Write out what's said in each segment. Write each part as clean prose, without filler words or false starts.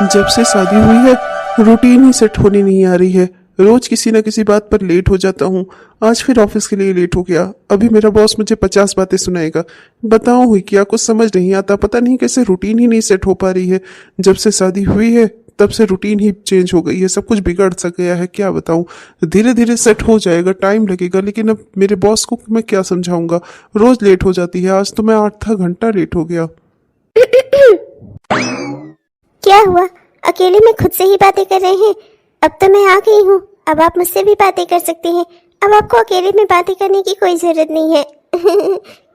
जब से शादी हुई है रूटीन ही सेट होनी नहीं आ रही है। रोज किसी न किसी बात पर लेट हो जाता हूँ। आज फिर ऑफिस के लिए लेट हो गया। अभी मेरा बॉस मुझे 50 बातें सुनाएगा। बताऊँ हुई क्या, कुछ समझ नहीं आता। पता नहीं कैसे रूटीन ही नहीं सेट हो पा रही है। जब से शादी हुई है तब से रूटीन ही चेंज हो गई है। सब कुछ बिगड़ सा गया है, क्या बताऊँ। धीरे धीरे सेट हो जाएगा, टाइम लगेगा, लेकिन अब मेरे बॉस को मैं क्या समझाऊंगा। रोज लेट हो जाती है। आज तो मैं 8 घंटा लेट हो गया। क्या हुआ? अकेले में खुद से ही बातें कर रहे हैं? अब तो मैं आ गई हूँ, अब आप मुझसे भी बातें कर सकते हैं। अब आपको अकेले में बातें करने की कोई जरूरत नहीं है।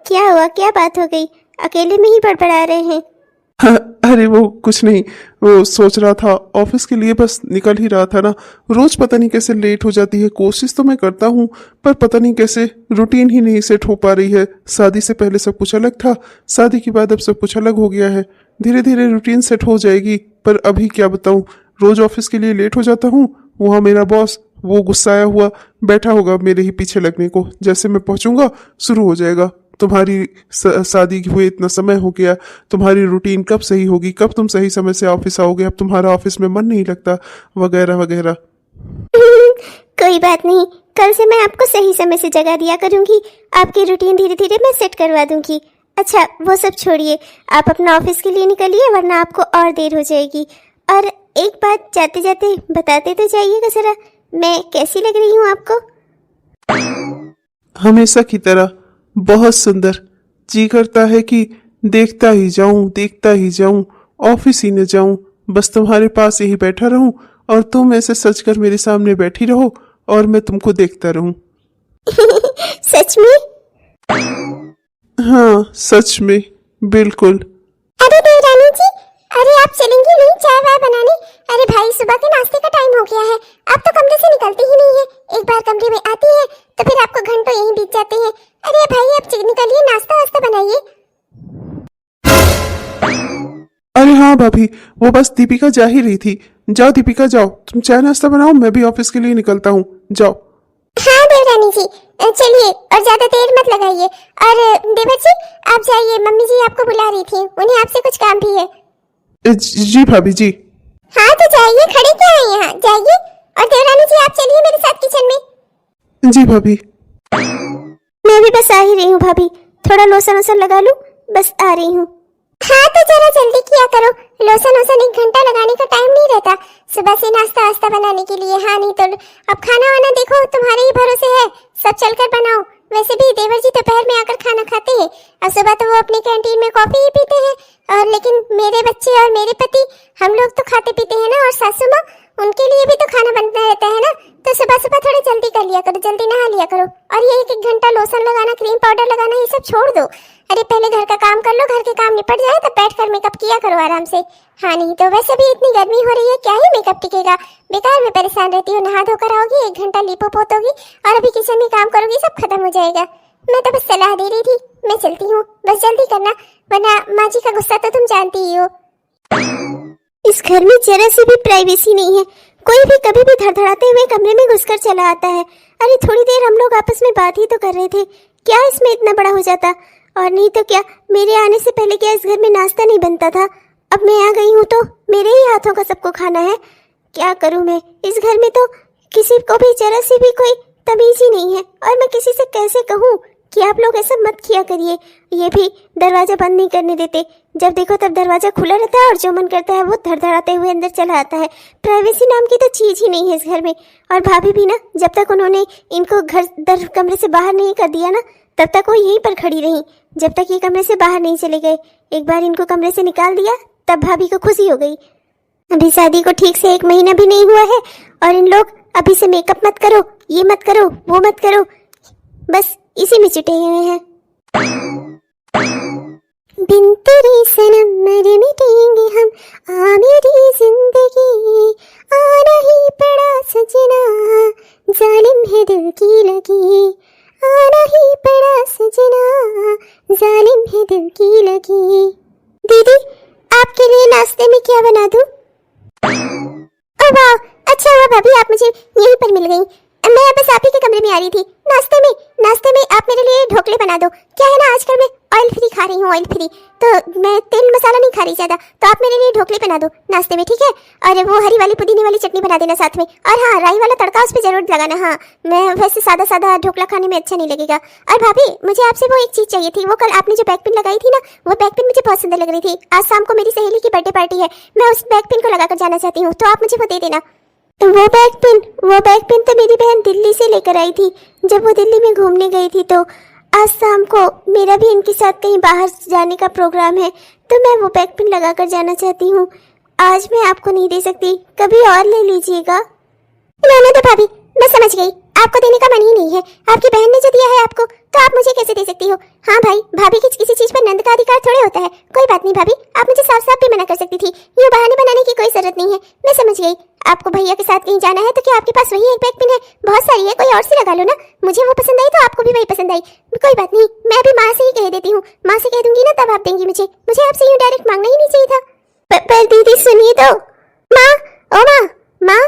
क्या हुआ, क्या बात हो गई? अकेले में ही बड़बड़ा रहे हैं? अरे वो कुछ नहीं, वो सोच रहा था ऑफिस के लिए, बस निकल ही रहा था ना। रोज पता नहीं कैसे लेट हो जाती है। कोशिश तो मैं करता हूँ पर पता नहीं कैसे रूटीन ही नहीं सेट हो पा रही है। शादी से पहले सब कुछ अलग था, शादी के बाद अब सब कुछ अलग हो गया है। धीरे धीरे रूटीन सेट हो जाएगी, पर अभी क्या बताऊँ। रोज ऑफिस के लिए लेट हो जाता हूँ। वहाँ मेरा बॉस वो गुस्साया हुआ बैठा होगा मेरे ही पीछे लगने को। जैसे मैं पहुंचूंगा शुरू हो जाएगा, तुम्हारी शादी हुए इतना समय हो गया, तुम्हारी रूटीन कब सही होगी, कब तुम सही समय से ऑफिस आओगे, अब तुम्हारा ऑफिस में मन नहीं लगता, वगैरह वगैरह। कोई बात नहीं, कल से मैं आपको सही समय से जगा दिया करूंगी। आपकी रूटीन धीरे धीरे मैं सेट करवा दूंगी। अच्छा वो सब छोड़िए, आप अपना ऑफिस के लिए निकलिए, वरना आपको और देर हो जाएगी। और एक बात जाते जाते बताते तो जाइएगा जरा, मैं कैसी लग रही हूँ आपको? हमेशा की तरह बहुत सुंदर। जी करता है कि देखता ही जाऊं, देखता ही जाऊं, ऑफिस ही न जाऊं, बस तुम्हारे पास यही बैठा रहूं और तुम ऐसे सच कर मेरे सामने बैठी रहो और मैं तुमको देखता रहूं। सच में? हाँ सच में, बिल्कुल। अरे देवरानी जी, अरे आप चलेंगी नहीं चाय वाय बनाने? अरे भाई सुबह के नाश्ते का टाइम हो गया है, आप तो कमरे से निकलती ही नहीं है। एक बार कमरे में आती है तो फिर आपको घंटों यहीं बीत जाते हैं। अरे भाई आप निकलिए, नाश्ता वास्ता बनाइए। अरे हाँ भाभी, वो बस दीपिका जा ही रही थी। जाओ दीपिका जाओ, तुम चाय नाश्ता बनाओ, मैं भी ऑफिस के लिए निकलता हूँ। जाओ। हाँ देवरानी जी, चलिए और ज्यादा देर मत लगाइए। और देवर जी आप जाइए, मम्मी जी आपको बुला रही थी, उन्हें आपसे कुछ काम भी है। जी भाभी जी। हाँ तो जाइए, खड़े क्या हैं यहाँ, जाइए। और देवरानी जी आप चलिए मेरे साथ किचन में। जी भाभी। मैं भी बस आ ही रही हूँ भाभी, थोड़ा लोशन वोशन लगा लूँ, बस आ रही हूँ। हाँ तो जरा जल्दी किया करो, लोशन वोशन 1 घंटा लगाने का टाइम नहीं रहता सुबह से नाश्ता वास्ता बनाने के लिए। हाँ नहीं तो अब खाना वाना देखो तुम्हारे ही भरोसे है, सब चलकर बनाओ। वैसे भी देवर जी दोपहर में आकर खाना खाते हैं, और सुबह तो वो अपनी कैंटीन में कॉफी ही पीते हैं। और लेकिन मेरे बच्चे और मेरे पति, हम लोग तो खाते पीते हैं ना, और सासू माँ उनके लिए भी तो खाना बनता रहता है ना। तो सुबह सुबह थोड़ा जल्दी कर लिया करो, जल्दी नहा लिया करो। और ये 1 घंटा लोशन लगाना, क्रीम पाउडर लगाना, ये सब छोड़ दो। अरे पहले घर का काम कर लो, घर के काम निपट जाए तब बैठ कर मेकअप किया करो आराम से। हाँ नहीं तो वैसे भी इतनी गर्मी हो रही है, क्या ही मेकअप टिकेगा, बेकार में परेशान रहती हो। नहा धोकर आओगी, 1 घंटा लीपो पोतोगी और अभी किचन में काम करोगी, सब खत्म हो जाएगा। मैं तो बस सलाह दे रही थी, मैं चलती हूँ, बस जल्दी करना, वरना माँ जी का गुस्सा तो तुम जानती ही हो। इस घर में जरा सी भी प्राइवेसी नहीं है, कोई भी कभी भी धड़धड़ाते हुए कमरे में घुसकर चला आता है। अरे थोड़ी देर हम लोग आपस में बात ही तो कर रहे थे, क्या इसमें इतना बड़ा हो जाता। और नहीं तो क्या, मेरे आने से पहले क्या इस घर में नाश्ता नहीं बनता था? अब मैं आ गई हूँ तो मेरे ही हाथों का सबको खाना है। क्या करूँ मैं, इस घर में तो किसी को भी जरा सी भी कोई तमीज ही नहीं है। और मैं किसी से कैसे कहूँ कि आप लोग ऐसा मत किया करिए। ये भी दरवाजा बंद नहीं करने देते, जब देखो तब दरवाजा खुला रहता है और जो मन करता है वो धड़धड़ाते हुए अंदर चला आता है। प्राइवेसी नाम की तो चीज ही नहीं है इस घर में। और भाभी भी ना, जब तक उन्होंने इनको घर कमरे से बाहर नहीं कर दिया ना, तब तक वो यहीं पर खड़ी रही, जब तक ये कमरे से बाहर नहीं चले गए। एक बार इनको कमरे से निकाल दिया तब भाभी को खुशी हो गई। अभी शादी को ठीक से 1 महीना भी नहीं हुआ है और इन लोग अभी से मेकअप मत करो, ये मत करो, वो मत करो, बस इसी में जुटे हुए हैं। बिन तेरे सनम मर मिटेंगे हम, आ मेरी जिंदगी, आना ही पड़ा सजना, जालिम है दिल की लगी, आना ही पड़ा सजना, जालिम है दिल की लगी। दीदी आपके लिए नाश्ते में क्या बना दूं? ओह वाह, अच्छा हुआ भाभी आप मुझे यहीं पर मिल गई। मैं बस आप ही के कमरे में आ रही थी। नाश्ते में आप मेरे लिए ढोकले बना दो। क्या है ना, आजकल मैं ऑयल फ्री खा रही हूँ, ऑयल फ्री, तो मैं तेल मसाला नहीं खा रही ज्यादा, तो आप मेरे लिए ढोकले बना दो नाश्ते में, ठीक है? और वो हरी वाली पुदीने वाली चटनी बना देना साथ में, और हाँ, राई वाला तड़का उस पर जरूर लगाना। हाँ, मैं वैसे सादा सादा ढोकला खाने में अच्छा नहीं लगेगा। और भाभी, मुझे आपसे वो एक चीज चाहिए थी। वो कल आपने जो बैक पिन लगाई थी ना, वो बैक पिन मुझे बहुत सुंदर लग रही थी। आज शाम को मेरी सहेली की बर्थडे पार्टी है, मैं उस बैक पिन को लगाकर जाना चाहती हूँ, तो आप मुझे वो दे देना। वो बैक पिन तो मेरी बहन दिल्ली से लेकर आई थी। जब वो दिल्ली में घूमने गई थी, तो आज शाम को मेरा भी इनके साथ कहीं बाहर जाने का प्रोग्राम है, तो मैं वो बैक पिन लगा कर जाना चाहती हूँ। आज मैं आपको नहीं दे सकती, कभी और ले लीजिएगा। नहीं तो भाभी, मैं समझ गई, आपको देने का मन ही नहीं है। आपकी बहन ने जो दिया है आपको, तो आप मुझे कैसे दे सकती हो? हाँ भाई, भाभी की किसी चीज पर नंद का अधिकार थोड़े होता है। कोई बात नहीं भाभी, आप मुझे साफ साफ भी मना कर सकती थी, यूँ बहाने बनाने की कोई जरूरत नहीं है। मैं समझ गई, आपको भैया के साथ कहीं जाना है, तो क्या आपके पास वही एक बैक पिन है? बहुत सारी है, कोई और सी लगा लो ना। मुझे वो पसंद आई तो आपको भी वही पसंद आई। कोई बात नहीं, मैं अभी माँ से ही कह देती हूँ। माँ से कह दूंगी ना, तब आप देंगी मुझे आपसे यूँ डायरेक्ट मांगना ही नहीं चाहिए था। पर दीदी सुनिए तो। माँ, ओ माँ,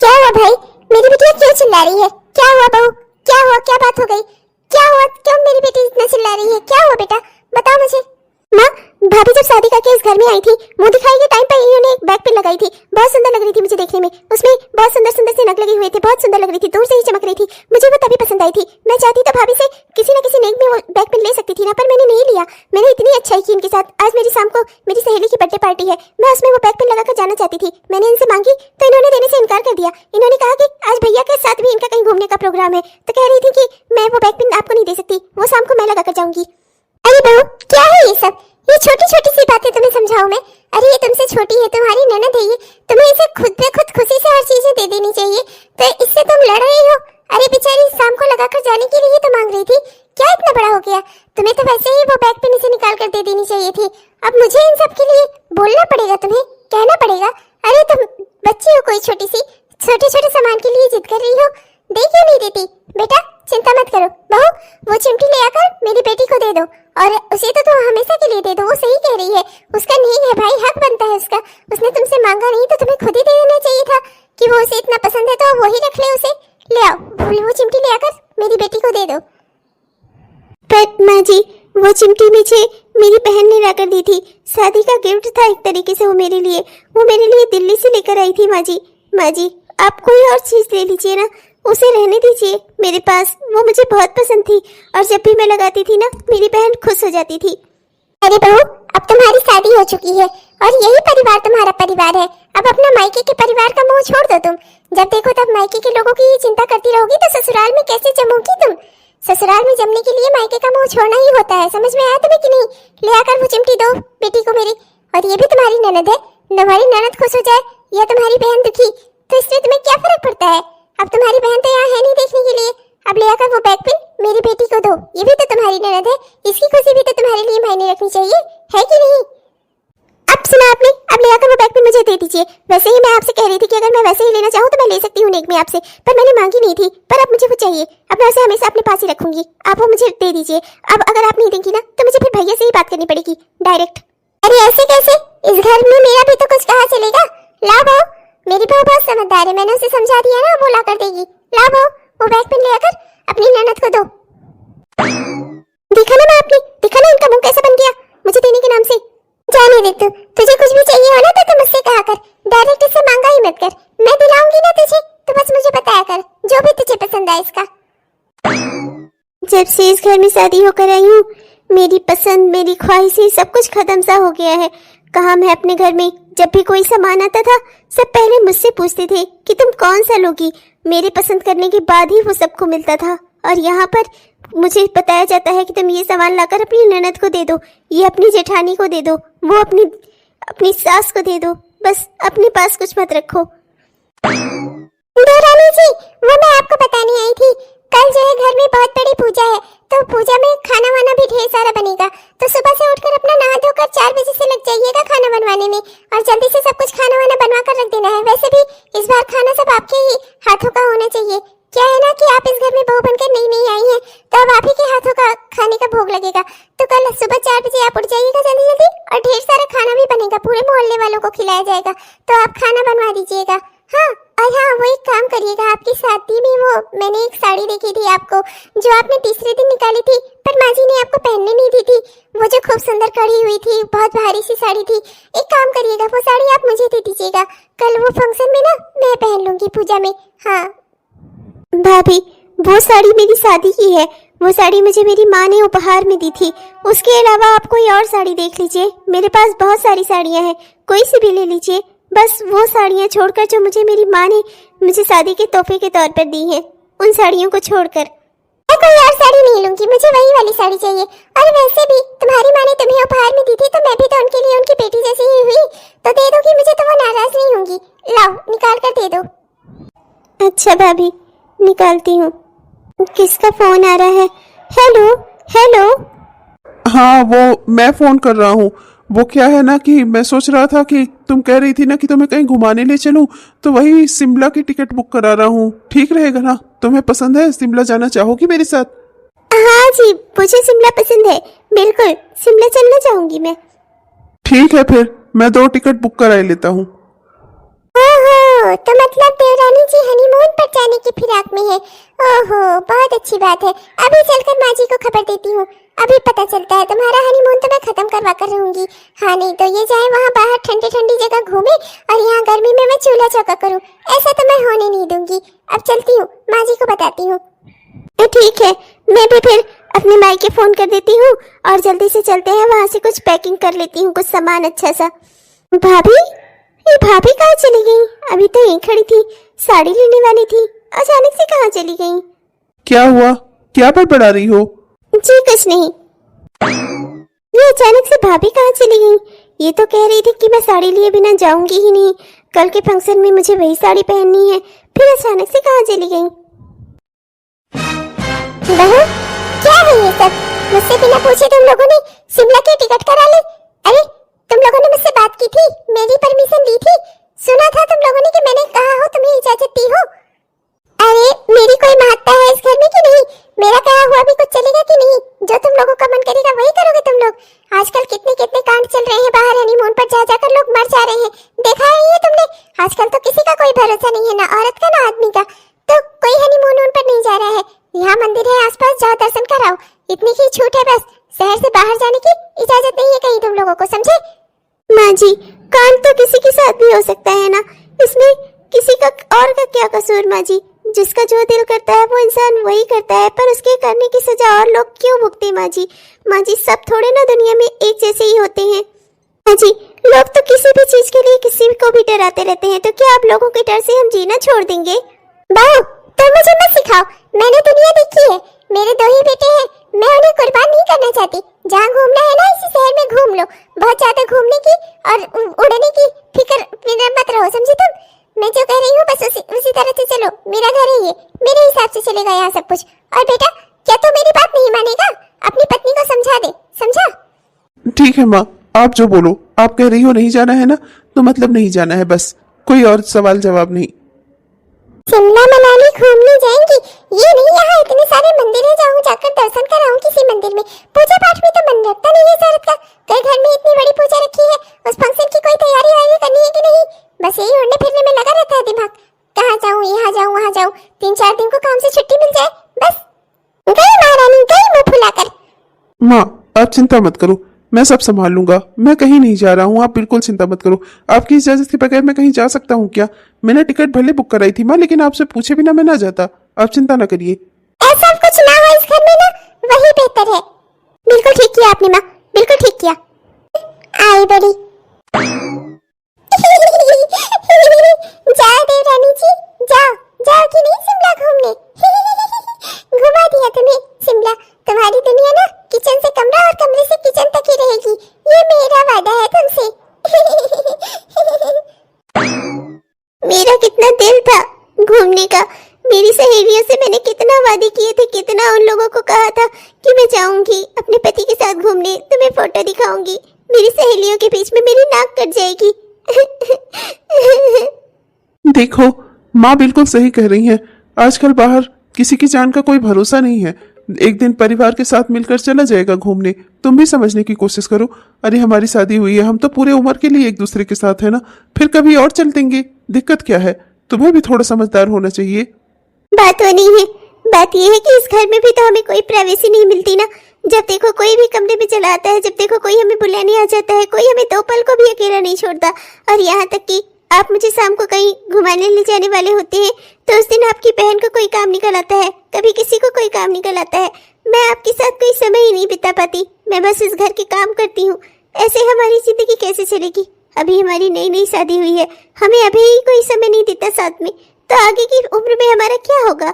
क्या हुआ भाई? मेरी बेटी क्यों चिल्ला रही है? क्या हुआ बहू? क्या हुआ? क्या बात हो गई? क्या हुआ? क्यों मेरी बेटी इतना चिल्ला रही है? क्या हुआ बेटा, बताओ मुझे। माँ, भाभी जब शादी करके इस घर में आई थी, मुंह दिखाई के टाइम पर इन्होंने एक बैक पिन लगाई थी। बहुत सुंदर लग रही थी मुझे देखने में, उसमें बहुत सुंदर सुंदर से नग लगे हुए थे, बहुत सुंदर लग रही थी, दूर से ही चमक रही थी। मुझे वो तभी पसंद आई थी। मैं चाहती तो भाभी से किसी न किसी नेक में वो बैक पिन ले सकती थी ना, पर मैंने नहीं लिया। मैंने इतनी अच्छाई की इनके साथ। आज मेरी शाम को मेरी सहेली की बर्थडे पार्टी है, मैं उसमें वो बैक पिन लगाकर जाना चाहती थी। मैंने इनसे मांगी तो इन्होंने देने से इनकार कर दिया। इन्होंने कहा कि आज भैया के साथ भी इनका कहीं घूमने का प्रोग्राम है, तो कह रही थी कि मैं वो बैक पिन आपको नहीं दे सकती, वो शाम को मैं लगाकर जाऊंगी। अरे बहू, क्या है ये सब? ये छोटी छोटी सी बातें तुम्हें समझाऊं मैं? अरे ये तुमसे छोटी है, तुम्हारी ननद है ये, तुम्हें इसे खुद पे खुद खुशी से हर चीजें दे देनी चाहिए, तो इससे तुम लड़ रही हो? अरे बेचारी शाम को लगाकर जाने के लिए तो मांग रही थी, क्या इतना बड़ा हो गया? तुम्हें तो वैसे ही वो बैक पिन से निकाल कर दे देनी चाहिए थी। अब मुझे इन सब के लिए बोलना पड़ेगा, तुम्हें कहना पड़ेगा? अरे तुम बच्ची हो कोई छोटी सी, छोटे छोटे सामान के लिए जिद कर रही हो, दे क्यों नहीं देती? बेटा चिंता मत करो बहू, वो चिमटी ले आकर मेरी बेटी को दे दो, और उसे तो तुम हमेशा के लिए दे दो। वो सही कह रही है, उसका नहीं है भाई, हक बनता है उसका। उसने तुमसे मांगा नहीं तो तुम्हें खुद ही दे देना चाहिए था, कि वो उसे इतना पसंद है तो वही रख ले उसे। ले आओ वो चिमटी ले आकर मेरी बेटी को दे दो। पर माँ जी, वो चिमटी मुझे मेरी बहन ने लाकर दी थी, शादी का गिफ्ट था एक तरीके से वो मेरे लिए दिल्ली से लेकर आई थी। माँ जी आप कोई और चीज ले लीजिए ना, उसे रहने दीजिए मेरे पास। वो मुझे बहुत पसंद थी, और जब भी मैं लगाती थी ना, मेरी बहन खुश हो जाती थी। अरे बहू, अब तुम्हारी शादी हो चुकी है, और यही परिवार तुम्हारा परिवार है। अब अपना मायके के परिवार का मोह छोड़ दो तुम। जब देखो तब मायके के लोगों की चिंता करती रहोगी तो ससुराल में कैसे जमोगी तुम? ससुराल में जमने के लिए मायके का मोह छोड़ना ही होता है। समझ में आया तुम्हें कि नहीं? ले आकर वो चिमटी दो बेटी को मेरी। और ये भी तुम्हारी ननद है, तुम्हारी ननद खुश हो जाए या तुम्हारी बहन दुखी, तो इससे तुम्हें क्या फर्क पड़ता है? अब तुम्हारी बहन तो यहाँ है नहीं देखने के लिए। अब ले आकर वो बैक पिन मेरी बेटी को दो, ये भी तो तुम्हारी ननद है, इसकी खुशी भी तो तुम्हारे लिए मायने रखनी चाहिए, है कि नहीं? अब सुना आपने, अब ले आकर वो बैक पिन मुझे दे दीजिए। वैसे ही मैं आपसे कह रही थी कि अगर मैं वैसे ही लेना चाहूँ तो मैं ले सकती हूँ नेक में आपसे, पर मैंने मांगी नहीं थी, पर अब मुझे वो चाहिए। अब मैं उसे हमेशा अपने पास ही रखूंगी, आप वो मुझे दे दीजिए। अब अगर आप नहीं देंगी ना, तो मुझे फिर भैया से ही बात करनी पड़ेगी डायरेक्ट। अरे ऐसे कैसे? इस घर में मेरा भी तो कुछ कहा चलेगा। लाओ बहू, मेरी बहू बहुत समझदार है, मैंने उसे समझा दिया ना, वो ला कर देगी। लाओ बहू, वो बैक पिन ले आकर अपनी ननद को दो। देखा ना आपने, देखा ना इनका मुंह कैसा बन गया मुझे देने के नाम से। जाने दे तू, तुझे कुछ भी चाहिए हो ना तो तुम मुझसे कहा कर, डायरेक्ट इससे मांगा ही मत कर। मैं दिलाऊंगी ना तुझे, तो बस मुझे बताया कर जो भी तुझे पसंद आए इसका। जब से इस घर में शादी होकर आई हूँ, मेरी पसंद, मेरी ख्वाहिशें सब कुछ खत्म सा हो गया है। कहा मैं अपने घर में जब भी कोई सामान आता था, सब पहले मुझसे पूछते थे कि तुम कौन सा लोगी। मेरे पसंद करने के बाद ही वो सबको मिलता था, और यहाँ पर मुझे बताया जाता है कि तुम ये सामान लाकर अपनी ननद को दे दो, ये अपनी जेठानी को दे दो, वो अपनी सास को दे दो, बस अपने पास कुछ मत रखो। रानी जी, वो मैं आपको बताने आई थी, कल जो है घर में बहुत बड़ी पूजा है, तो पूजा में खाना वाना भी ढेर सारा बनेगा, तो सुबह से उठकर अपना नहा धोकर 4 बजे से लग जाइएगा खाना बनवाने में, और जल्दी से सब कुछ खाना वाना बनवा कर रख देना है। वैसे भी इस बार खाना सब आपके ही हाथों का होना चाहिए। क्या है ना कि आप इस घर में बहू बनकर नई आई हैं, तो अब आप ही के हाथों का खाने का भोग लगेगा। तो कल सुबह 4 बजे आप उठ जाइएगा जल्दी जल्दी, और ढेर सारा खाना भी बनेगा, पूरे मोहल्ले वालों को खिलाया जाएगा, तो आप खाना बनवा दीजिएगा। हाँ, और हाँ, वो एक काम करिएगा, आपकी शादी में वो मैंने एक साड़ी देखी थी आपको, जो आपने तीसरे दिन निकाली थी, पर माँ जी ने आपको पहनने नहीं दी थी। वो जो खूब सुंदर कढ़ी हुई थी, बहुत भारी सी साड़ी थी। एक काम करिएगा, वो साड़ी आप मुझे दे दीजिएगा। कल वो फंक्शन में ना मैं पहन लूंगी पूजा में। हाँ भाभी, वो साड़ी मेरी शादी की है। वो साड़ी मुझे मेरी माँ ने उपहार में दी थी। उसके अलावा आप कोई और साड़ी देख लीजिए, मेरे पास बहुत सारी साड़ियाँ हैं, कोई सी भी ले लीजिए। बस वो साड़ियाँ छोड़कर जो मुझे मेरी माँ ने मुझे शादी के तोहफे के तौर पर दी हैं, उन साड़ियों को छोड़कर। मैं कोई और साड़ी नहीं लूंगी, मुझे वही वाली साड़ी चाहिए। और वैसे भी तुम्हारी माँ ने तुम्हें उपहार में दी थी, तो मैं भी तो उनके लिए उनकी बेटी जैसी ही हुई, तो दे दोगी मुझे तो वो नाराज नहीं होंगी। लाओ, निकाल कर दे दो। अच्छा भाभी, निकालती हूँ। किसका फोन आ रहा है? Hello hello. हाँ, वो मैं फोन कर रहा हूँ। वो क्या है ना कि मैं सोच रहा था कि तुम कह रही थी ना कि तुम्हें कहीं घुमाने ले चलूं, तो वही शिमला की टिकट बुक करा रहा हूँ। ठीक रहेगा ना? तुम्हें पसंद है? शिमला जाना चाहोगी मेरे साथ? हाँ जी, मुझे शिमला पसंद है, बिल्कुल शिमला चलना चाहूंगी मैं। ठीक है, फिर मैं 2 टिकट बुक करा लेता हूँ। ओहो, तो मतलब देवरानी जी हनीमून पर जाने की फिराक में है। ओहो, बहुत अच्छी बात है। अभी चलकर माँ जी को खबर देती हूँ। अभी पता चलता है तुम्हारा हनीमून तो मैं खत्म करवा कर रहूंगी। हाँ, नहीं तो ये जाए वहाँ बाहर ठंडी ठंडी जगह घूमे और यहाँ गर्मी में मैं चूल्हा चौका करूँ। ऐसा तो मैं होने नहीं दूंगी। अब चलती हूँ, माँ जी को बताती हूँ। ठीक है, मैं भी फिर अपने माई के फोन कर देती हूँ और जल्दी से चलते हैं। वहाँ से कुछ पैकिंग कर लेती हूँ, कुछ सामान अच्छा सा। भाभी, ये भाभी कहाँ चली गई? अभी तो यहीं खड़ी थी, साड़ी लेने वाली थी, अचानक से कहाँ चली गई? क्या हुआ? क्या बड़बड़ा रही हो? जी कुछ नहीं। ये अचानक से भाभी कहाँ चली गई? ये तो कह रही थी कि मैं साड़ी लिए बिना जाऊंगी ही नहीं, कल के फंक्शन में मुझे वही साड़ी पहननी है। फिर अचानक से कहाँ चली गई? बहू, क्या है ये सब? मुझसे बिना पूछे तुम लोगों ने शिमला की टिकट करा ली? अरे, तुम लोगों ने मुझसे बात की थी, मेरी परमिशन ली थी? सुना था तुम लोगों ने कि मैंने कहा हो तुम्हें इजाजत दी हो? अरे, मेरी कोई महत्ता है इस घर में कि नहीं? मेरा कहा हुआ भी कुछ चलेगा कि नहीं? जो तुम लोगों का मन करेगा वही करोगे तुम लोग? आजकल कितने कितने कांड चल रहे हैं बाहर, हनीमून पर जा जाकर लोग मर जा रहे हैं। देखा है ये तुमने? आजकल तो किसी का कोई भरोसा नहीं है, ना औरत का ना आदमी का। तो कोई हनीमून पर नहीं जा रहा है। यहाँ मंदिर है आसपास, जाओ दर्शन कराओ। इतनी ही छूट है बस। शहर से बाहर जाने की इजाजत नहीं है कहीं तुम लोगों को, समझे? माँ जी, कांड तो किसी के साथ भी हो सकता है ना, इसमें किसी का और का क्या कसूर? माँ जी, जिसका जो दिल करता है वो इंसान वही करता है, पर उसके करने की सजा और लोग क्यों भुगते? माँ जी, माँ जी, सब थोड़े ना दुनिया में एक जैसे ही होते हैं। माँ जी, लोग तो किसी भी चीज के लिए किसी को भी डराते रहते हैं, तो क्या आप लोगों के डर से हम जीना छोड़ देंगे? बहू, तुम मुझे मत सिखाओ। मैंने दुनिया देखी है, मेरे 2 ही बेटे हैं, मैं उन्हें कुर्बान नहीं करना चाहती। जहाँ घूमना है ना, इसी शहर में घूम लो। बहुत ज्यादा घूमने की और उड़ने की फिक्र मत रहो, समझी तुम? मैं जो कह रही हूँ बस उसी तरह से चलो। मेरा घर है ये, मेरे हिसाब से चलेगा यहाँ सब कुछ। और बेटा, क्या तू मेरी बात नहीं मानेगा? अपनी पत्नी को समझा दे, समझा? ठीक है माँ, आप जो बोलो। आप कह रही हो नहीं जाना है ना, तो मतलब नहीं जाना है, बस। कोई और सवाल जवाब नहीं। शिमला मनाली घूमने जाएंगी? ये नहीं, यहाँ इतने सारे मंदिर है, जाऊँ जाकर दर्शन कराऊं किसी मंदिर में। पूजा पाठ में तो मन रखता नहीं है औरत का। कई घर में इतनी बड़ी पूजा रखी है, उस फंक्शन की कोई तैयारी वारी करनी है कि नहीं? बस यही उड़ने फिरने में लगा रहता है दिमाग। कहाँ जाऊँ, यहाँ जाऊँ, वहाँ जाऊँ। 3-4 दिन को काम से छुट्टी मिल जाए बस। गई महारानी, गई मुंह फुलाकर। माँ, आप चिंता मत करो, मैं सब संभाल लूंगा। मैं कहीं नहीं जा रहा हूँ, आप बिल्कुल चिंता मत करो। आपकी इजाजत के बगैर मैं कहीं जा सकता हूँ क्या? मैंने टिकट भले बुक कराई थी माँ, लेकिन आपसे पूछे बिना मैं ना जाता। आप चिंता ना करिए। ऐसा कुछ ना हो इस घर में ना, वही बेहतर है। बिल्कुल ठीक किया आपने माँ, बिल्कुल ठीक किया। आई बड़ी। जाओ देवरानी जी, जाओ। जाओ कि नहीं शिमला घूमने? घुमा दिया तुम्हें शिमला। तुम्हारी दुनिया ना किचन से कमरा और कमरे से किचन तक ही रहेगी, ये मेरा वादा है तुमसे। मेरा कितना दिल था घूमने का। मेरी सहेलियों से मैंने कितना वादे किए थे, कितना उन लोगों को कहा था कि मैं जाऊंगी अपने पति के साथ घूमने, तुम्हें फोटो दिखाऊंगी। मेरी सहेलियों के बीच में मेरी नाक कट जाएगी। देखो, माँ बिल्कुल सही कह रही हैं। आजकल बाहर किसी की जान का कोई भरोसा नहीं है। एक दिन परिवार के साथ मिलकर चला जाएगा घूमने। तुम भी समझने की कोशिश करो। अरे, हमारी शादी हुई है, हम तो पूरे उम्र के लिए एक दूसरे के साथ है ना। फिर कभी और चल देंगे, दिक्कत क्या है? तुम्हें भी थोड़ा समझदार होना चाहिए। बात वो नहीं है, बात ये है कि इस घर में भी तो हमें कोई प्राइवेसी नहीं मिलती ना। जब देखो कोई भी कमरे में चला आता है, जब देखो कोई हमें बुलाने आ जाता है, कोई हमें 2 पल को भी अकेला नहीं छोड़ता। और यहाँ तक कि आप मुझे शाम को कहीं घुमाने ले जाने वाले होते हैं तो उस दिन आपकी बहन को कोई काम निकल आता है, कभी किसी को कोई काम निकल आता है। मैं आपके साथ कोई समय ही नहीं बिता पाती, मैं बस इस घर के काम करती हूँ। ऐसे हमारी जिंदगी कैसे चलेगी? अभी हमारी नई नई शादी हुई है, हमें अभी ही कोई समय नहीं देता साथ में, तो आगे की उम्र में हमारा क्या होगा?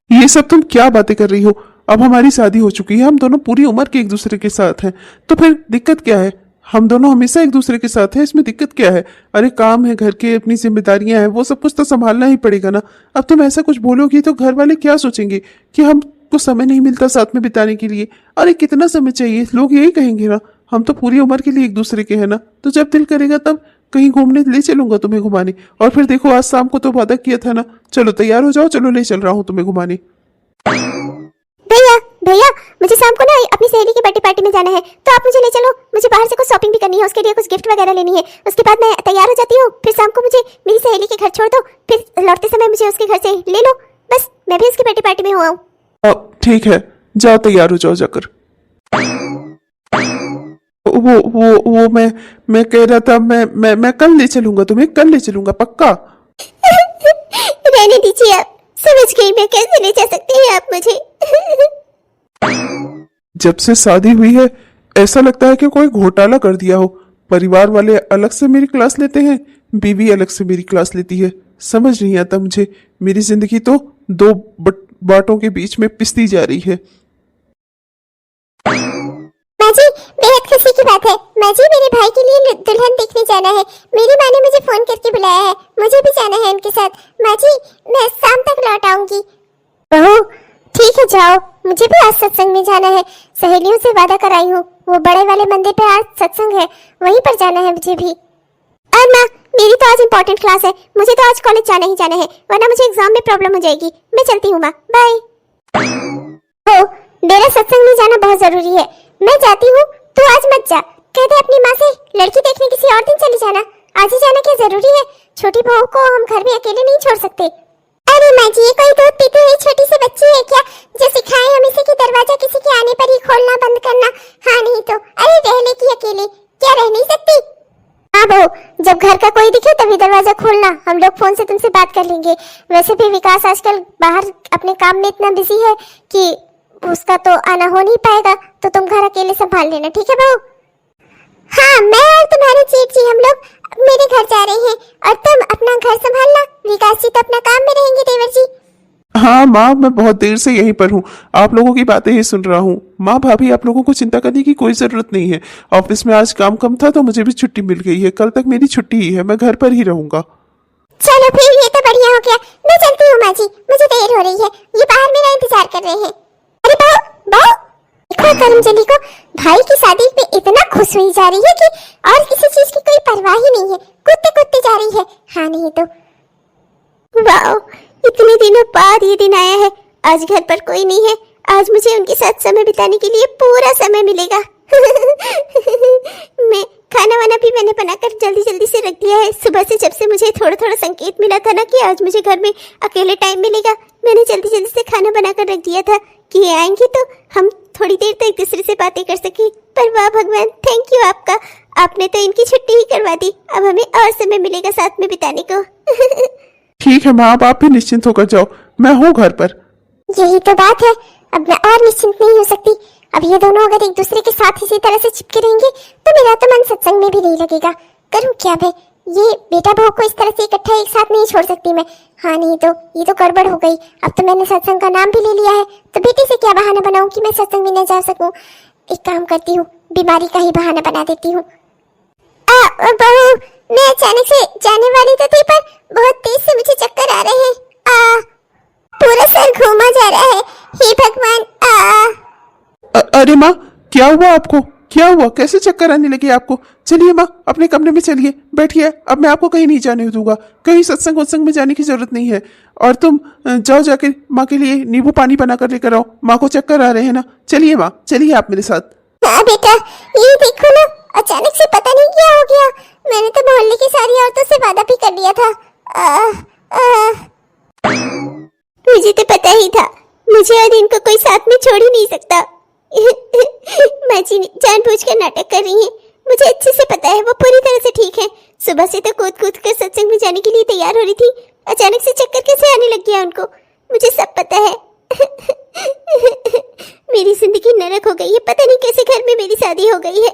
ये सब तुम क्या बातें कर रही हो? अब हमारी शादी हो चुकी है, हम दोनों पूरी उम्र के एक दूसरे के साथ हैं, तो फिर दिक्कत क्या है? हम दोनों हमेशा एक दूसरे के साथ हैं, इसमें दिक्कत क्या है? अरे काम है घर के, अपनी जिम्मेदारियां हैं, वो सब कुछ तो संभालना ही पड़ेगा ना। अब तुम ऐसा कुछ बोलोगी तो घर वाले क्या सोचेंगे कि हमको समय नहीं मिलता साथ में बिताने के लिए। अरे कितना समय चाहिए, लोग यही कहेंगे ना। हम तो पूरी उम्र के लिए एक दूसरे के हैं ना, तो जब दिल करेगा तब कहीं घूमने ले चलूंगा तुम्हें घुमाने। और फिर देखो आज शाम को तो वादा किया था ना, चलो तैयार हो जाओ, चलो ले चल रहा हूँ तुम्हें घुमाने। भैया भैया, मुझे शाम को ना अपनी सहेली की बर्थडे पार्टी में जाना है, तो आप मुझे ले चलो। मुझे बाहर से कुछ शॉपिंग भी करनी है, उसके लिए कुछ गिफ्ट वगैरह लेनी है। उसके बाद मैं तैयार हो जाती हूँ, फिर शाम को मुझे मेरी सहेली के घर छोड़ दो, फिर लौटते समय मुझे उसके घर से ले लो। बस मैं भी उसकी बर्थडे पार्टी में हुआ हूँ। ठीक है, जाओ तैयार हो जाओ जाकर। वो मैं कह रहा था, मैं कल ले चलूंगा तुम्हें, कल ले चलूंगा पक्का। रहने दीजिए, आप समझ गई मैं कैसे ले जा सकते हैं आप मुझे। जब से शादी हुई है ऐसा लगता है कि कोई घोटाला कर दिया हो। परिवार वाले अलग से मेरी क्लास लेते हैं, बीवी अलग से मेरी क्लास लेती है। समझ नहीं आता मुझे, मेरी जिंदगी तो 2 बाटों के बीच में पिसती जा रही है। माँ जी, बेहद खुशी की बात है। माँ जी, मेरे भाई के लिए दुल्हन देखने जाना है। मेरी माँ ने मुझे फोन करके बुलाया है, मुझे भी जाना है उनके साथ। माँ जी, मैं शाम तक लौट आऊंगी। बहू ठीक है, जाओ। मुझे भी आज सत्संग में जाना है, सहेलियों से वादा कराई हूँ। वो बड़े वाले मंदिर पे आज सत्संग है, वहीं पर जाना है मुझे भी। और माँ, मेरी तो आज इम्पोर्टेंट क्लास है, मुझे तो आज कॉलेज जाना ही जाना है, वरना मुझे एग्जाम में प्रॉब्लम हो जाएगी। मैं चलती हूँ माँ, बाय। हो, मेरा सत्संग में जाना बहुत जरूरी है, मैं जाती हूँ, तू आज मत जा। कहते अपनी माँ से लड़की देखने किसी और दिन चली जाना, आज ही जाना क्या जरूरी है? छोटी बहू को हम घर में अकेले नहीं छोड़ सकते। अरे माँ जी, ये कोई दूध पीती हुई छोटी सी बच्ची है क्या, जो सिखाए हमें कि दरवाजा किसी के आने पर ही खोलना बंद करना? हाँ नहीं तो अरे रह ले की अकेले, क्या रह नहीं सकती? हाँ बहू, जब घर का कोई दिखे तभी दरवाजा खोलना, हम लोग फोन से तुमसे बात कर लेंगे। वैसे भी विकास आजकल बाहर अपने काम में इतना बिजी है कि उसका तो आना हो नहीं पाएगा, तो तुम घर अकेले संभाल लेना, ठीक है बहू? हाँ, मैं और तुम्हारे जेठ जी हम लोग मेरे घर जा रहे हैं, और तुम अपना घर संभालना। विकास जी तो अपना काम में रहेंगे, देवर जी। हाँ माँ, मैं बहुत देर से यहीं पर हूँ, आप लोगों की बातें ही सुन रहा हूँ। माँ भाभी, आप लोगों को चिंता करने की कोई जरूरत नहीं है। ऑफिस में आज काम कम था तो मुझे भी छुट्टी मिल गई है, कल तक मेरी छुट्टी ही है, मैं घर पर ही रहूंगा। चलो फिर, ये तो बढ़िया हो गया। मैं चलती हूँ माँ जी, मुझे देर हो रही है, ये बाहर मेरा इंतजार कर रहे हैं। अरे बहू बहू, देखो करमजली को भाई की शादी पे इतना खुश हुई जा रही है कि और किसी चीज की कोई परवाह ही नहीं है, कूदते कूदते जा रही है। हाँ नहीं तो वाओ, इतने दिनों बाद ये दिन आया है। आज घर पर कोई नहीं है, आज मुझे उनके साथ समय बिताने के लिए पूरा समय मिलेगा। मैं खाना वाना भी मैंने बनाकर जल्दी जल्दी से रख दिया है। सुबह से जब से मुझे थोड़ा थोड़ा संकेत मिला था ना कि आज मुझे घर में अकेले टाइम मिलेगा, मैंने जल्दी जल्दी से खाना बनाकर रख दिया था कि ये आएंगे तो हम थोड़ी देर तक एक दूसरे से बातें कर सके। पर वाह भगवान, थैंक यू आपका, आपने तो इनकी छुट्टी ही करवा दी। अब हमें और समय मिलेगा साथ में बिताने को। ठीक है माँ, अब आप भी निश्चिंत होकर जाओ, मैं हूँ घर पर। यही तो बात है, अब मैं और निश्चिंत नहीं हो सकती। अब ये दोनों अगर एक दूसरे के साथ इसी तरह से चिपके रहेंगे तो मेरा तो मन सत्संग में भी नहीं लगेगा। करूँ क्या भाई, ये बेटा बहू को इस तरह से इकट्ठा एक साथ नहीं छोड़ सकती मैं। हाँ नहीं तो ये तो गड़बड़ हो गई। अब तो मैंने सत्संग का नाम भी ले लिया है, तो बेटे से क्या बहाना बनाऊं कि मैं सत्संग में न जा सकूं? एक काम करती हूँ, बीमारी का ही बहाना बना देती हूँ। बहू, मैं अचानक से जाने वाली तो थी, पर बहुत तेज से मुझे चक्कर आ रहे हैं। पूरा सर घूमा जा रहा है, हे भगवान। अरे माँ, क्या हुआ आपको? क्या हुआ, कैसे चक्कर आने लगे आपको? चलिए माँ, अपने कमरे में चलिए, बैठिए। अब मैं आपको कहीं नहीं जाने दूंगा, कहीं सत्संग वत्संग में जाने की जरूरत नहीं है। और तुम जाओ, जाके माँ के लिए नींबू पानी बना कर लेकर आओ, माँ को चक्कर आ रहे हैं ना। चलिए माँ, चलिए आप मेरे साथ। हाँ बेटा, ये देखो ना, अचानक से पता नहीं क्या हो गया। मैंने तो मोहल्ले की सारी औरतों से वादा भी कर लिया था। मुझे तो पता ही था, मुझे और इनको कोई साथ में छोड़ ही नहीं सकता। माँ जी जानबूझकर नाटक कर रही हैं, मुझे अच्छे से पता है वो पूरी तरह से ठीक है। सुबह से तो कूद कूद कर सत्संग में जाने के लिए तैयार हो रही थी, अचानक से चक्कर कैसे आने लग गया उनको, मुझे सब पता है। मेरी जिंदगी नरक हो गई है, पता नहीं कैसे घर में मेरी शादी हो गई है।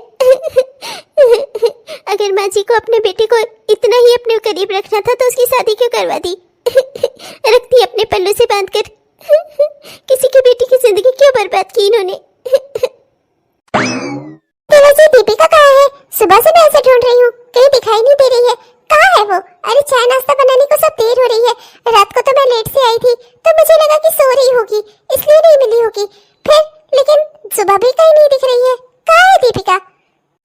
अगर माँ जी को अपने बेटे को इतना ही अपने करीब रखना था तो उसकी शादी क्यों करवा दी? रखती अपने पल्लू से बांधकर। किसी की बेटी की जिंदगी क्यों बर्बाद की इन्होंने? जी दीपिका कहाँ है? सुबह से मैं ऐसे ढूंढ रही हूँ, कहीं दिखाई नहीं दे रही है। कहाँ है वो? अरे चाय नाश्ता बनाने को सब देर हो रही है। रात को तो मैं लेट से आई थी तो मुझे लगा कि सो रही होगी, इसलिए नहीं मिली होगी। फिर लेकिन सुबह भी कहीं नहीं दिख रही है। कहाँ है दीपिका?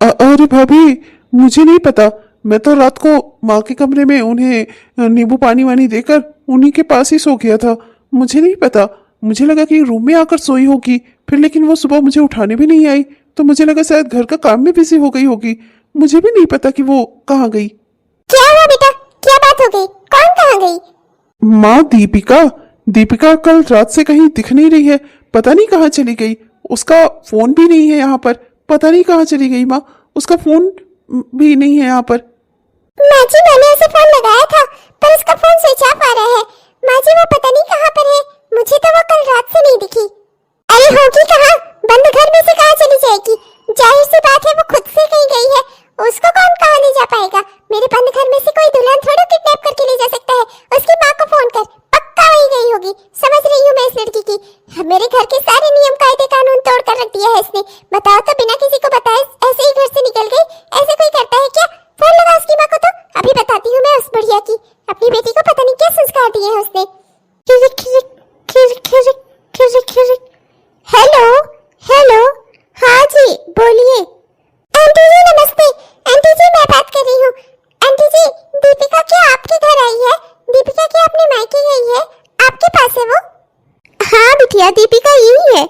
अरे भाभी, मुझे नहीं पता। मैं तो रात को माँ के कमरे में उन्हें नींबू पानी वानी देकर उन्हीं के पास ही सो गया था। मुझे नहीं पता, मुझे लगा कि रूम में आकर सोई होगी। फिर लेकिन वो सुबह मुझे उठाने भी नहीं आई, तो मुझे लगा शायद घर का काम में बिजी हो गई होगी। मुझे भी नहीं पता कि वो कहाँ गई। क्या हुआ बेटा? क्या बात हो गई? कौन कहाँ गई? माँ दीपिका कल रात से कहीं दिख नहीं रही है, पता नहीं कहाँ चली गई। उसका फोन भी नहीं है यहाँ पर, पता नहीं कहाँ चली गई माँ। उसका फोन भी नहीं है यहाँ पर। माँ जी मैंने उसे फोन लगाया था पर उसका फोन स्विच ऑफ आ रहा है। माँ जी वो पता नहीं कहाँ पर है, मुझे तो वो कल रात से नहीं दिखी। अरे होगी कहाँ? बंद घर में से कहाँ चली जाएगी? जाहिर सी बात है वो खुद से कहीं गई है, उसको कौन कहाँ ले जा पाएगा? मेरे बंद घर में से कोई दुल्हन थोड़ा किडनैप करके ले जा सकता है। उसकी माँ को फोन कर, पक्का वही गई होगी। समझ रही हूँ मैं इस लड़की की, मेरे घर के सारे नियम कायदे कानून तोड़ कर रख दिया है इसने। बताओ तो बिना किसी को बताए ऐसे ही घर से निकल गई? ऐसे कोई करता है क्या? फोन लगा उसकी माँ को तो अभी बताती हूँ मैं उस बुढ़िया की। अपनी बेटी को पता नहीं क्या संस्कार दिए हैं उसने। हेलो हेलो, हाँ जी बोलिए। आंटी जी नमस्ते। आंटी जी मैं बात कर रही हूँ। आंटी जी दीपिका क्या आपके घर आई है? दीपिका क्या अपने मायके गई है? आपके पास है वो? हाँ बिटिया, दीपिका यही है।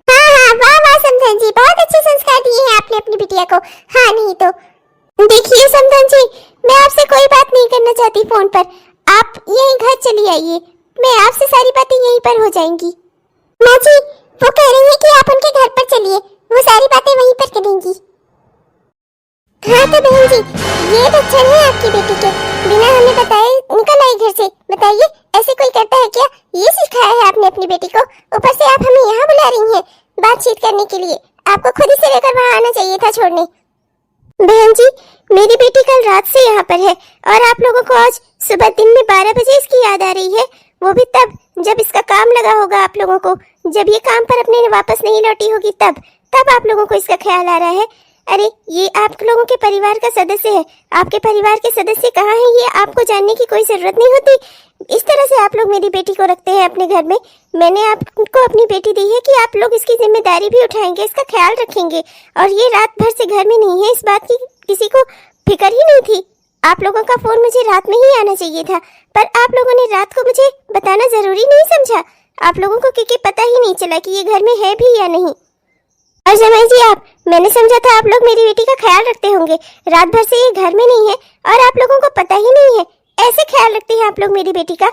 हाँ हाँ, वाह वाह समधन जी, बहुत अच्छे संस्कार दिए हैं आपने अपनी बिटिया को। हाँ नहीं तो देखिए समधन जी, मैं आपसे कोई बात नहीं करना चाहती फोन पर। आप यहीं घर चली आइए, मैं आपसे सारी बातें यहीं पर हो जाएंगी। माँ जी वो कह रही है कि आप उनके घर पर चलिए, वो सारी बातें वहीं पर करेंगी। हाँ तो बहन जी ये लक्षण है आपकी बेटी के, बिना हमें बताए निकल आई घर से। बताइए ऐसे कोई करता है क्या? ये सिखाया है आपने अपनी बेटी को, ऊपर से आप हमें यहाँ बुला रही हैं बातचीत करने के लिए। आपको खुद ही से लेकर वहाँ आना चाहिए था छोड़ने। बहन जी मेरी बेटी कल रात से यहाँ पर है और आप लोगों को आज सुबह दिन में 12 बजे इसकी याद आ रही है, वो भी तब जब इसका काम लगा होगा आप लोगों को। जब ये काम पर अपने वापस नहीं लौटी होगी तब आप लोगों को इसका ख्याल आ रहा है। अरे ये आप लोगों के परिवार का सदस्य है, आपके परिवार के सदस्य कहाँ हैं ये आपको जानने की कोई जरूरत नहीं होती। इस तरह से आप लोग मेरी बेटी को रखते हैं अपने घर में। मैंने आपको अपनी बेटी दी है कि आप लोग इसकी जिम्मेदारी भी उठाएंगे, इसका ख्याल रखेंगे। और ये रात भर से घर में नहीं है, इस बात की किसी को फिक्र ही नहीं थी। आप लोगों का फोन मुझे रात में ही आना चाहिए था, पर आप लोगों ने रात को मुझे बताना जरूरी नहीं समझा। आप लोगों को क्योंकि पता ही नहीं चला कि ये घर में है भी या नहीं। और जमाई जी मैंने समझा था आप लोग मेरी बेटी का ख्याल रखते होंगे। रात भर से ये घर में नहीं है और आप लोगों को पता ही नहीं है, ऐसे ख्याल रखते हैं आप लोग मेरी बेटी का।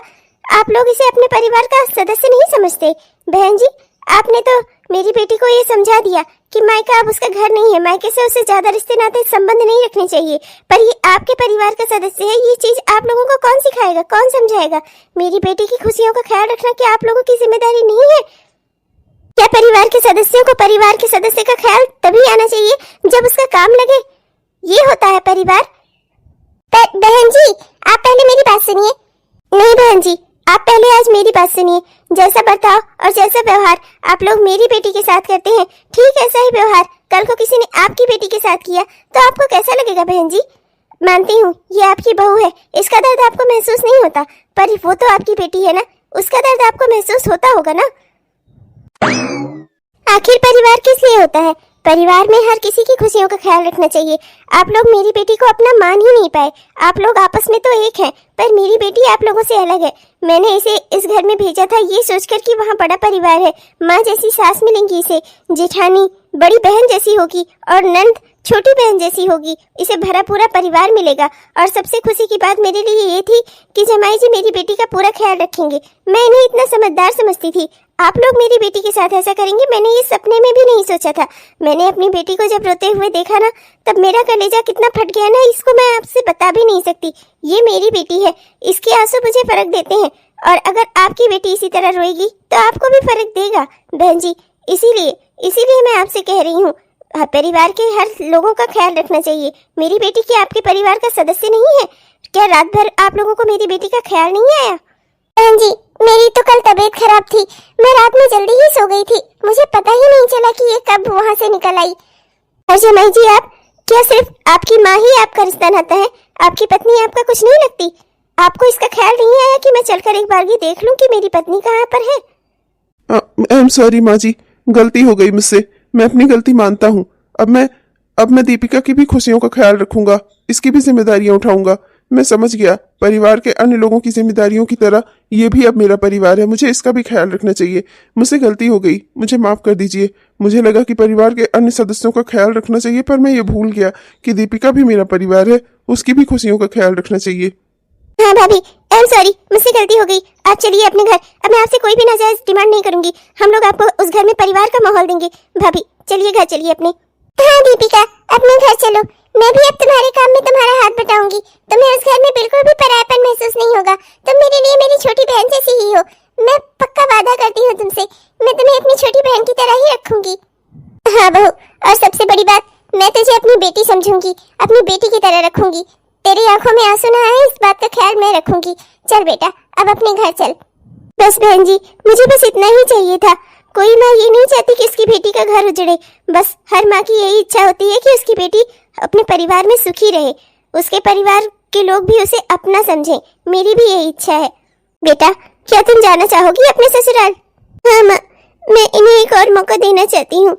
आप लोग इसे अपने परिवार का सदस्य नहीं समझते। बहन जी आपने तो मेरी बेटी को ये समझा दिया कि मायका अब उसका घर नहीं है, मायके से उसे ज्यादा रिश्ते नाते संबंध नहीं रखने चाहिए, पर ये आपके परिवार का सदस्य है। ये चीज आप लोगों को कौन सिखाएगा, कौन समझाएगा? मेरी बेटी की खुशियों का ख्याल रखना क्या आप लोगों की जिम्मेदारी नहीं है? क्या परिवार के सदस्यों को परिवार के सदस्य का ख्याल तभी आना चाहिए जब उसका काम लगे? ये होता है परिवार। बहन जी आप पहले मेरी बात सुनिए। नहीं बहन जी आप पहले आज मेरी बात सुनिए। जैसा बर्ताव और जैसा व्यवहार आप लोग मेरी बेटी के साथ करते हैं, ठीक ऐसा ही व्यवहार कल को किसी ने आपकी बेटी के साथ किया तो आपको कैसा लगेगा? बहन जी मानती हूँ ये आपकी बहू है, इसका दर्द आपको महसूस नहीं होता, पर वो तो आपकी बेटी है ना, उसका दर्द आपको महसूस होता होगा ना। आखिर परिवार किस लिए होता है? परिवार में हर किसी की खुशियों का ख्याल रखना चाहिए। आप लोग मेरी बेटी को अपना मान ही नहीं पाए। आप लोग आपस में तो एक हैं, पर मेरी बेटी आप लोगों से अलग है। मैंने इसे इस घर में भेजा था ये सोचकर कि वहाँ बड़ा परिवार है, माँ जैसी सास मिलेंगी इसे, जेठानी बड़ी बहन जैसी होगी और नंद छोटी बहन जैसी होगी, इसे भरा पूरा परिवार मिलेगा। और सबसे खुशी की बात मेरे लिए ये थी कि जमाई जी मेरी बेटी का पूरा ख्याल रखेंगे। मैं इन्हें इतना समझदार समझती थी, आप लोग मेरी बेटी के साथ ऐसा करेंगे मैंने ये सपने में भी नहीं सोचा था। मैंने अपनी बेटी को जब रोते हुए देखा ना, तब मेरा कलेजा कितना फट गया ना, इसको मैं आपसे बता भी नहीं सकती। ये मेरी बेटी है, इसके आंसू मुझे फर्क देते हैं, और अगर आपकी बेटी इसी तरह रोएगी तो आपको भी फर्क देगा बहन जी। इसीलिए मैं आपसे कह रही हूँ, परिवार के हर लोगों का ख्याल रखना चाहिए। मेरी बेटी क्या आपके परिवार का सदस्य नहीं है? क्या रात भर आप लोगों को मेरी बेटी का ख्याल नहीं आया? बहन जी, मेरी तो कल तबीयत खराब थी, मैं रात में जल्दी ही सो गई थी, मुझे पता ही नहीं चला कि ये कब वहाँ से निकल आई। और जमाई जी, आप क्या सिर्फ आपकी माँ ही आपका रिश्ता नाता है? आपकी पत्नी आपका कुछ नहीं लगती? आपको इसका ख्याल नहीं आया कि मैं चलकर एक बार ये देख लूं कि मेरी पत्नी कहाँ पर है? आई एम सॉरी माँ जी, गलती हो गई मुझसे, मैं अपनी गलती मानता हूँ। अब मैं दीपिका की भी खुशियों का ख्याल रखूंगा, इसकी भी जिम्मेदारियां उठाऊंगा। मैं समझ गया, परिवार के अन्य लोगों की जिम्मेदारियों की तरह ये भी अब मेरा परिवार है, मुझे इसका भी ख्याल रखना चाहिए। मुझसे गलती हो गई, मुझे माफ कर दीजिए। मुझे लगा कि परिवार के अन्य सदस्यों का ख्याल रखना चाहिए, पर मैं ये भूल गया कि दीपिका भी मेरा परिवार है, उसकी भी खुशियों का ख्याल रखना चाहिए। हाँ भाभी, आई एम सॉरी, मुझसे गलती हो गई। आप चलिए अपने घर, अब मैं आपसे कोई भी नाजायज डिमांड नहीं करूंगी। हम लोग आपको उस घर में परिवार का माहौल देंगे। भाभी चलिए घर चलिए अपने। हाँ दीपिका, अपने घर चलो, मैं भी अब तुम्हारे काम में तुम्हारा हाथ बटाऊंगी। तुम्हें उस घर में बिल्कुल भी परायापन महसूस नहीं होगा, तुम मेरे लिए मेरी छोटी बहन जैसी ही हो। मैं पक्का वादा करती हूँ तुमसे, मैं तुम्हें अपनी छोटी बहन की तरह ही रखूंगी। हाँ बहू, और सबसे बड़ी बात, मैं तुझे अपनी बेटी समझूंगी, अपनी बेटी की तरह रखूंगी। तेरी आंखों में आंसू ना आए, इस बात का ख्याल मैं रखूंगी। चल बेटा, अब अपने घर चल। बस बहन जी, मुझे बस इतना ही चाहिए था। कोई माँ ये नहीं चाहती कि उसकी बेटी का घर उजड़े, बस हर माँ की यही इच्छा होती है कि उसकी बेटी अपने परिवार में सुखी रहे, उसके परिवार के लोग भी उसे अपना समझें। मेरी भी यही इच्छा है। बेटा, क्या तुम जाना चाहोगी अपने ससुराल? हाँ माँ, मैं इन्हें एक और मौका देना चाहती हूँ।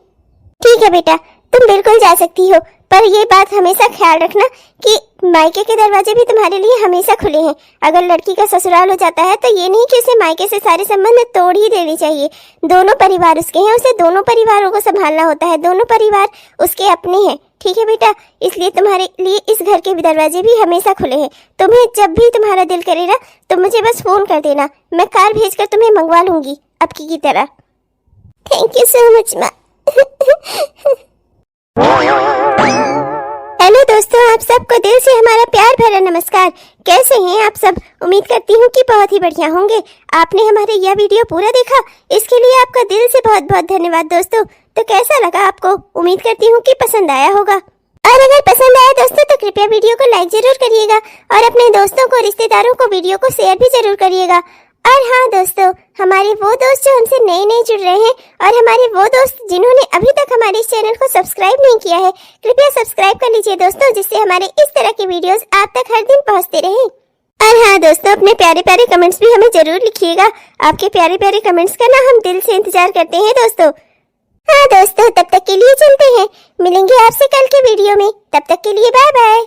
ठीक है बेटा, तुम बिल्कुल जा सकती हो, पर ये बात हमेशा ख्याल रखना कि मायके के दरवाजे भी तुम्हारे लिए हमेशा खुले हैं। अगर लड़की का ससुराल हो जाता है तो ये नहीं कि उसे मायके से सारे संबंध तोड़ ही देने चाहिए। दोनों परिवार उसके हैं, उसे दोनों परिवारों को संभालना होता है, दोनों परिवार उसके अपने हैं। ठीक है बेटा, इसलिए तुम्हारे लिए इस घर के दरवाजे भी हमेशा खुले हैं। तुम्हें जब भी तुम्हारा दिल करेगा तो मुझे बस फोन कर देना, मैं कार भेजकर तुम्हें मंगवा लूंगी अब की तरह। थैंक यू सो मच माँ। हेलो दोस्तों, आप सबको दिल से हमारा प्यार भरा नमस्कार। कैसे हैं आप सब? उम्मीद करती हूँ कि बहुत ही बढ़िया होंगे। आपने हमारे यह वीडियो पूरा देखा, इसके लिए आपका दिल से बहुत बहुत धन्यवाद दोस्तों। तो कैसा लगा आपको? उम्मीद करती हूँ कि पसंद आया होगा, और अगर पसंद आया दोस्तों तो कृपया वीडियो को लाइक जरूर करिएगा, और अपने दोस्तों को, रिश्तेदारों को वीडियो को शेयर भी जरूर करिएगा। और हाँ दोस्तों, हमारे वो दोस्त जो हमसे नए जुड़ रहे हैं, और हमारे वो दोस्त जिन्होंने अभी तक हमारे इस चैनल को सब्सक्राइब नहीं किया है, कृपया सब्सक्राइब कर लीजिए दोस्तों, जिससे हमारे इस तरह के वीडियोस आप तक हर दिन पहुंचते रहें। और हाँ दोस्तों, अपने प्यारे प्यारे कमेंट्स भी हमें जरूर लिखिएगा। आपके प्यारे प्यारे कमेंट्स का ना हम दिल से इंतजार करते हैं दोस्तों। हाँ दोस्तों, तब तक के लिए चलते हैं, मिलेंगे आपसे कल के वीडियो में। तब तक के लिए बाय बाय।